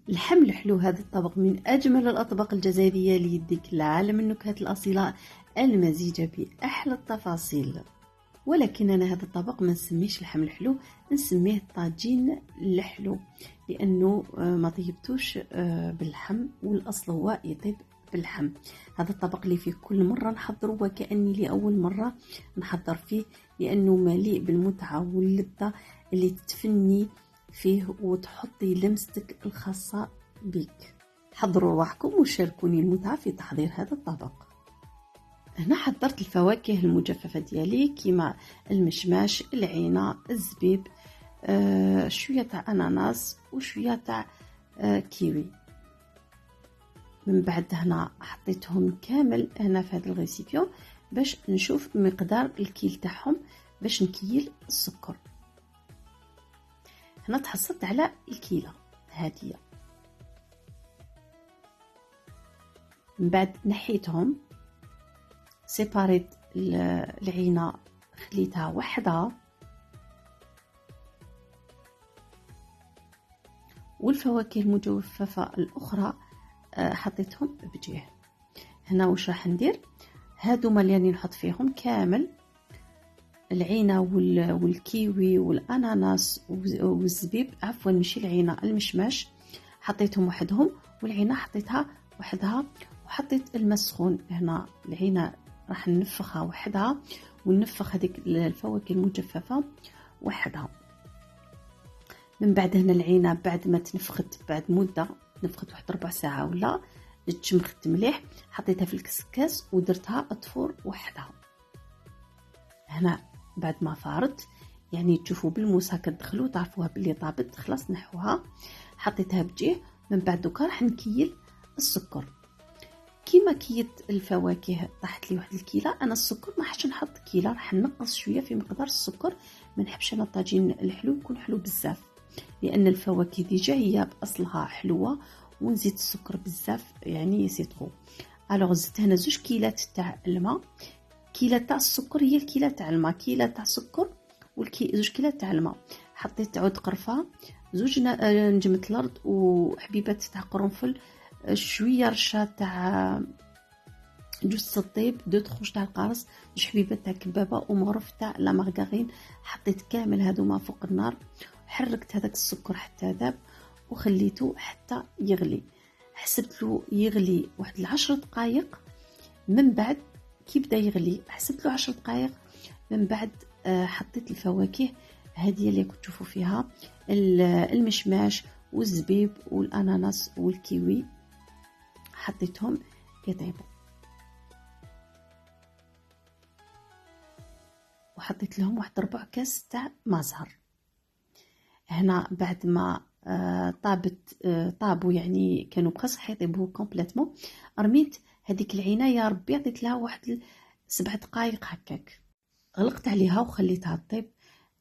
الحم الحلو هذا الطبق من أجمل الأطباق الجزائرية اللي يديك لعالم النكهات الأصيلة المزيجة بأحلى التفاصيل. ولكن أنا هذا الطبق ما نسميش الحم الحلو، نسميه طاجين الحلو، لأنه ما طيبتوش باللحم، والأصل هو يطيب باللحم. هذا الطبق اللي فيه كل مرة نحضره وكأني لأول مرة نحضر فيه، لأنه مليء بالمتعة واللذة اللي تتفني فيه وتحطي لمستك الخاصة بك. حضروا روحكم وشاركوني المتعة في تحضير هذا الطبق. هنا حضرت الفواكه المجففة ديالي كيما المشماش، العنب، الزبيب، شوية تاع اناناس وشوية تاع كيوي. من بعد هنا حطيتهم كامل هنا في هذا الغيسيبيون باش نشوف مقدار الكيل تاعهم باش نكيل السكر. هنا تحصلت على الكيلة هادية. من بعد نحيتهم، سيباريت العينة خليتها وحدها، والفواكه المجففة الأخرى حطيتهم بجهة. هنا واش راح ندير، هادو اللي راني نحط فيهم كامل العينة والكيوي والأناناس والزبيب، عفوا ماشي العينة، المشماش حطيتهم وحدهم، والعينة حطيتها وحدها، وحطيت الماء السخون. هنا العينة راح ننفخها وحدها، وننفخ هذيك الفواكه المجففة وحدها. من بعد هنا العينة بعد ما تنفخت، بعد مدة نفخت واحد ربع ساعة ولا تشمخت مليح، حطيتها في الكسكاس ودرتها اطفور وحدها. هنا بعد ما فارت، يعني تشوفوا بالموسى كتدخلوا تعرفوها باللي طابت، خلاص نحوها حطيتها بجيه. من بعد دوكا راح نكيل السكر. كيما كيت الفواكه طاحت لي واحد الكيله، انا السكر ما حش نحط كيله، راح نقص شويه في مقدار السكر. ما نحبش انا الطاجين الحلو يكون حلو بزاف، لان الفواكه ديجا هي باصلها حلوه، ونزيد السكر بزاف يعني سي طرو. الوغ زدت هنا 2 كيلات تاع الماء، كيله تاع السكر هي الكيله تاع الماء، كيله تاع السكر 2 كيلات تاع الماء. حطيت عود قرفه، 2 نجمه الارض، وحبيبات تاع قرنفل، شويه رشه تاع جوز الطيب، 2 تخوش تاع القرص، 2 حبيبات تاع كبابه، ومغرف تاع لا مارغارين. حطيت كامل هذوما فوق النار، حركت هذاك السكر حتى ذاب، وخليته حتى يغلي. حسبت له يغلي واحد 10 دقائق. من بعد كي بدا يغلي حسبت له 10 دقائق. من بعد حطيت الفواكه هذه اللي كنت تشوفوا فيها، المشماش والزبيب والاناناس والكيوي، حطيتهم يطيبوا، وحطيت لهم واحد 4 كاس تاع مازهر. هنا بعد ما طابوا، يعني كانوا بقص يطيبوا كومبليتمون، رميت هذيك العينه، يا ربي عطيت لها واحد 7 دقائق هكاك، غلقت عليها وخليتها تطيب.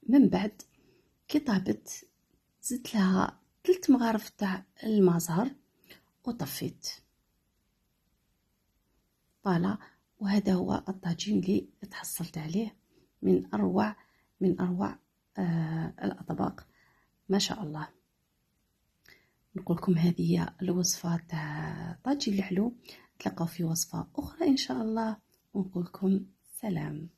من بعد كي طابت زدت لها 3 مغارف تاع المازهر وطفيت. فوالا، وهذا هو الطاجين اللي تحصلت عليه من اروع الاطباق ما شاء الله. نقول لكم هذه هي الوصفه تاع طاجين الحلو، نتلاقاو في وصفه اخرى ان شاء الله، ونقول لكم سلام.